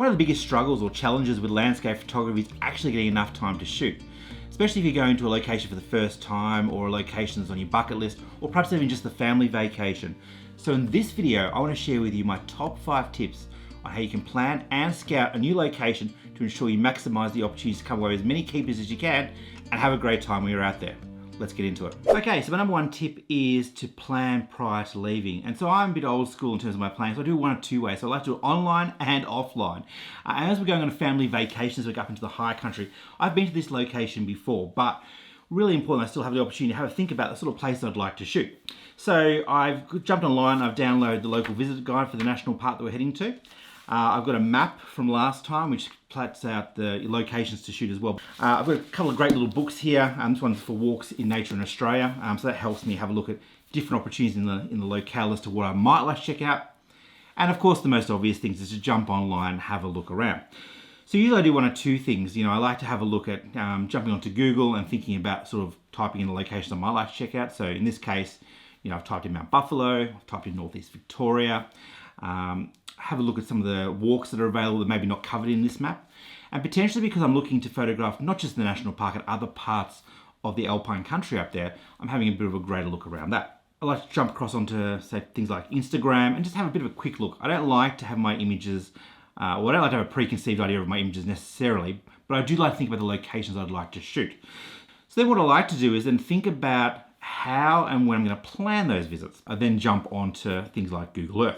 One of the biggest struggles or challenges with landscape photography is actually getting enough time to shoot, especially if you're going to a location for the first time or a location that's on your bucket list, or perhaps even just a family vacation. So in this video, I want to share with you my top 5 tips on how you can plan and scout a new location to ensure you maximize the opportunities to come away with as many keepers as you can and have a great time when you're out there. Let's get into it. Okay, so my number 1 tip is to plan prior to leaving. And so I'm a bit old school in terms of my planning, so I do one of 2 ways. So I like to do it online and offline. As we're going on a family vacation, we go up into the high country, I've been to this location before, but really important, I still have the opportunity to have a think about the sort of place I'd like to shoot. So I've jumped online, I've downloaded the local visitor guide for the national park that we're heading to. I've got a map from last time which plots out the locations to shoot as well. I've got a couple of great little books here. This one's for walks in nature in Australia, so that helps me have a look at different opportunities in the locale as to what I might like to check out. And of course the most obvious things is to jump online and have a look around. So usually I do one of 2 things. I like to have a look at jumping onto Google and thinking about sort of typing in the locations I might like to check out. So in this case, I've typed in Mount Buffalo, I've typed in Northeast Victoria, have a look at some of the walks that are available that may be not covered in this map. And potentially because I'm looking to photograph not just the national park and other parts of the alpine country up there, I'm having a bit of a greater look around that. I like to jump across onto, say, things like Instagram and just have a bit of a quick look. I don't like to have my images, I don't like to have a preconceived idea of my images necessarily, but I do like to think about the locations I'd like to shoot. So then what I like to do is then think about how and when I'm going to plan those visits. I then jump onto things like Google Earth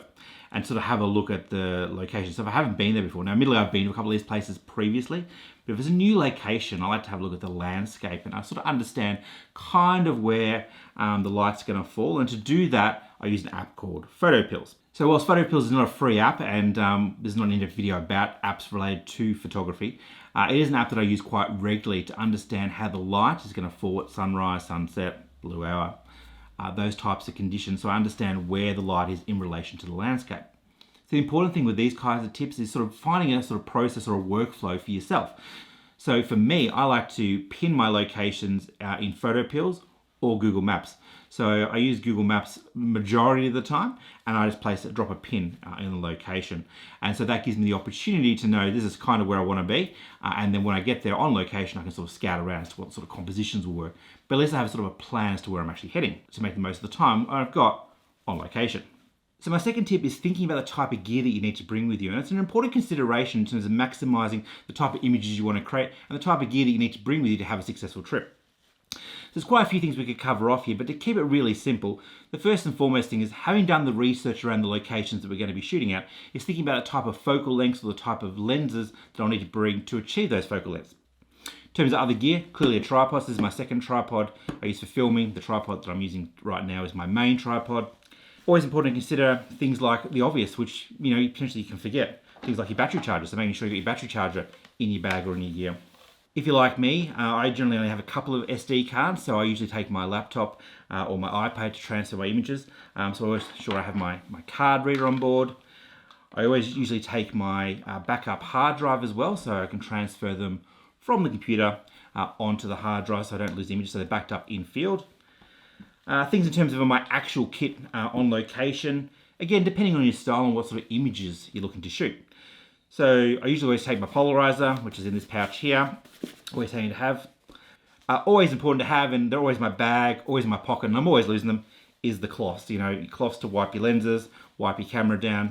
and sort of have a look at the location. So if I haven't been there before, now admittedly I've been to a couple of these places previously, but if it's a new location, I like to have a look at the landscape and I sort of understand kind of where the light's going to fall. And to do that, I use an app called PhotoPills. So whilst PhotoPills is not a free app and there's not an in-depth video about apps related to photography, it is an app that I use quite regularly to understand how the light is going to fall at sunrise, sunset, blue hour, those types of conditions, so I understand where the light is in relation to the landscape. So the important thing with these kinds of tips is sort of finding a sort of process or a workflow for yourself. So for me, I like to pin my locations in PhotoPills or Google Maps. So I use Google Maps majority of the time, and I just drop a pin in the location. And so that gives me the opportunity to know this is kind of where I want to be. And then when I get there on location, I can sort of scout around as to what sort of compositions will work. But at least I have sort of a plan as to where I'm actually heading to make the most of the time I've got on location. So my second tip is thinking about the type of gear that you need to bring with you. And it's an important consideration in terms of maximizing the type of images you want to create and the type of gear that you need to bring with you to have a successful trip. There's quite a few things we could cover off here, but to keep it really simple, the first and foremost thing is, having done the research around the locations that we're going to be shooting at, is thinking about the type of focal lengths or the type of lenses that I'll need to bring to achieve those focal lengths. In terms of other gear, clearly a tripod. This is my second tripod I use for filming. The tripod that I'm using right now is my main tripod. Always important to consider things like the obvious, which potentially you can forget. Things like your battery charger, so making sure you got your battery charger in your bag or in your gear. If you're like me, I generally only have a couple of SD cards, so I usually take my laptop or my iPad to transfer my images. So I always sure I have my card reader on board. I always usually take my backup hard drive as well, so I can transfer them from the computer onto the hard drive so I don't lose the images, so they're backed up in field. Things in terms of my actual kit on location, again, depending on your style and what sort of images you're looking to shoot. So I usually always take my polarizer, which is in this pouch here, always handy to have. Always important to have, and they're always in my bag, always in my pocket, and I'm always losing them, is the cloths. Cloths to wipe your lenses, wipe your camera down.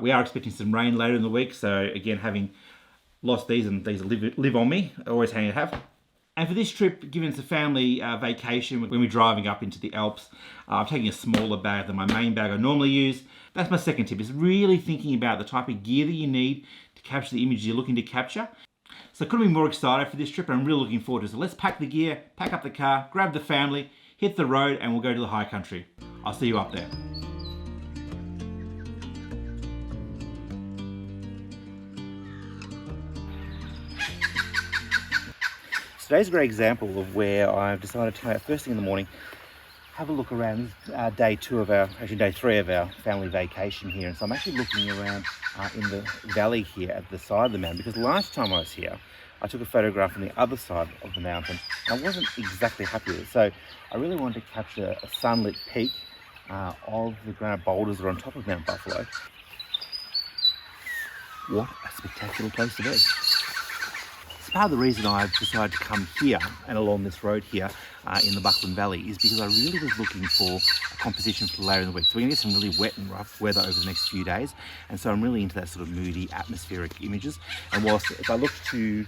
We are expecting some rain later in the week, so again, having lost these, and these live on me, always handy to have. And for this trip, given it's a family vacation, when we're driving up into the Alps, I'm taking a smaller bag than my main bag I normally use. That's my second tip, is really thinking about the type of gear that you need to capture the images you're looking to capture. So I couldn't be more excited for this trip, and I'm really looking forward to it. So let's pack the gear, pack up the car, grab the family, hit the road, and we'll go to the high country. I'll see you up there. Today's a great example of where I've decided to, first thing in the morning, have a look around. Day 3 of our family vacation here. And so I'm actually looking around in the valley here at the side of the mountain, because last time I was here, I took a photograph from the other side of the mountain and I wasn't exactly happy with it. So I really wanted to capture a sunlit peak of the granite boulders that are on top of Mount Buffalo. what a spectacular place to be. So part of the reason I've decided to come here and along this road here in the Buckland Valley is because I really was looking for a composition for later in the week. So we're going to get some really wet and rough weather over the next few days, and so I'm really into that sort of moody atmospheric images. And whilst if I look to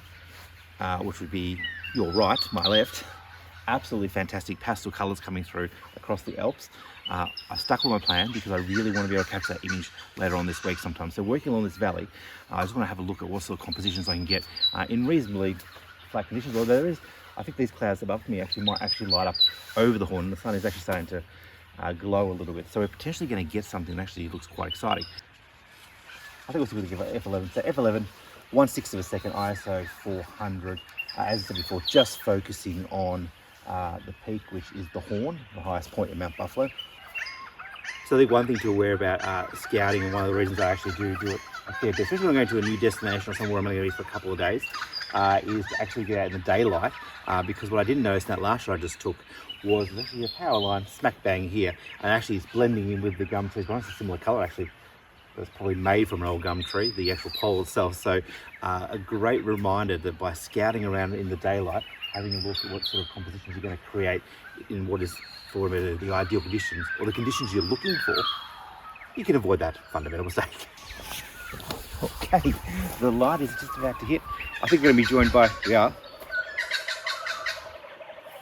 which would be your right, my left, absolutely fantastic pastel colours coming through across the Alps. I've stuck with my plan because I really want to be able to capture that image later on this week sometime. So working along this valley, I just want to have a look at what sort of compositions I can get in reasonably flat conditions. Although there is, I think these clouds above me might light up over the Horn. The sun is actually starting to glow a little bit. So we're potentially going to get something that actually looks quite exciting. I think we're going to give it F11. So F11, 1/6 of a second, ISO 400. As I said before, just focusing on the peak, which is the Horn, the highest point in Mount Buffalo. So I think one thing to be aware about scouting, and one of the reasons I actually do it a fair bit, especially when I'm going to a new destination or somewhere I'm going to be for a couple of days, is to actually get out in the daylight, because what I didn't notice in that last shot I just took was there's actually a power line smack bang here, and actually it's blending in with the gum trees. But it's a similar colour actually. It's probably made from an old gum tree, the actual pole itself. So a great reminder that by scouting around in the daylight, having a look at what sort of compositions you're going to create in what is for the ideal conditions, or the conditions you're looking for, you can avoid that fundamental mistake. Okay, the light is just about to hit. I think we're going to be joined by,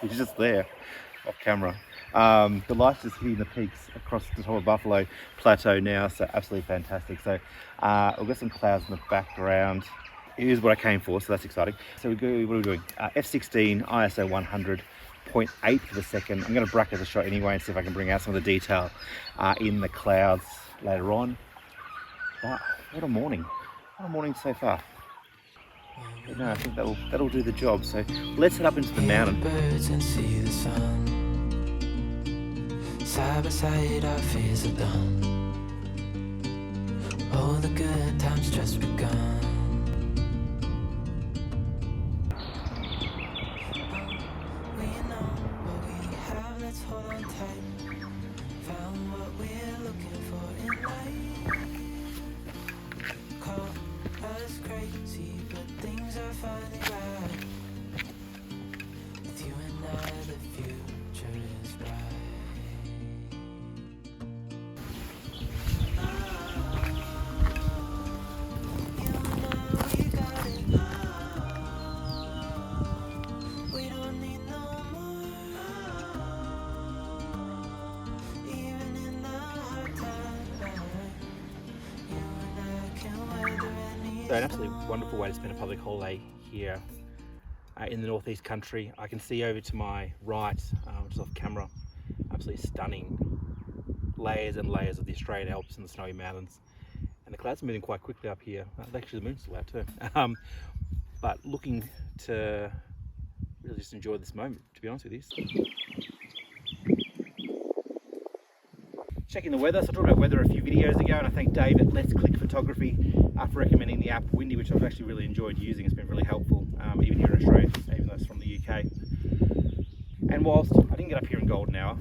he's just there, off camera. The light's just hitting the peaks across the top of Buffalo Plateau now, so absolutely fantastic. So we've got some clouds in the background. It is what I came for, so that's exciting. So what are we doing? F16, ISO 100.8 for the second. I'm going to bracket the shot anyway and see if I can bring out some of the detail in the clouds later on. But what a morning. What a morning so far. But no, I think that'll do the job. So let's head up into the mountain. Birds and see the sun. Side by side our fears are done. All the good times just begun. We know what we have, let's hold on tight. Found what we're looking for in life. Call us crazy, but things are finally right. With you and I, the future is bright. So an absolutely wonderful way to spend a public holiday here in the northeast country. I can see over to my right, which is off camera, absolutely stunning layers and layers of the Australian Alps and the Snowy Mountains. And the clouds are moving quite quickly up here. Actually the moon's still out too. But looking to really just enjoy this moment, to be honest with you. Checking the weather, so I talked about weather a few videos ago, and I thank Dave at Let's Click Photography for recommending the app Windy, which I've actually really enjoyed using. It's been really helpful, even here in Australia, even though it's from the UK. And whilst I didn't get up here in golden hour,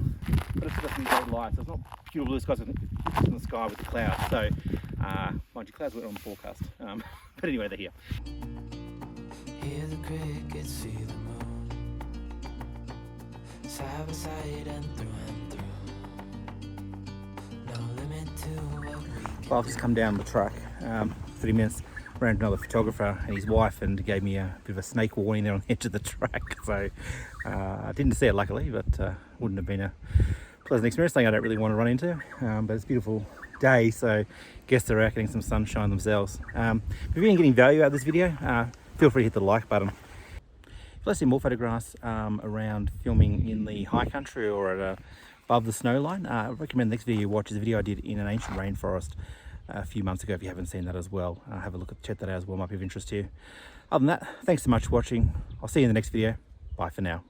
but it's got some great light, so it's not pure blue skies, it's in the sky with the clouds. So, mind you, clouds weren't on the forecast. But anyway, they're here. Hear the crickets, see the moon. Side by side and through and through. No limit to what we can. Well, I've just come down the track, 30 minutes, ran into another photographer and his wife, and gave me a bit of a snake warning there on the edge of the track. So I didn't see it luckily, but wouldn't have been a pleasant experience, thing I don't really want to run into. But it's a beautiful day, so guess they're out getting some sunshine themselves. If you've been getting value out of this video, feel free to hit the like button. If you'd like to see more photographs around filming in the high country or at above the snow line, I recommend the next video you watch is a video I did in an ancient rainforest a few months ago. If you haven't seen that as well, have a look at, check that out as well, might be of interest to you. Other than that, thanks so much for watching. I'll see you in the next video. Bye for now.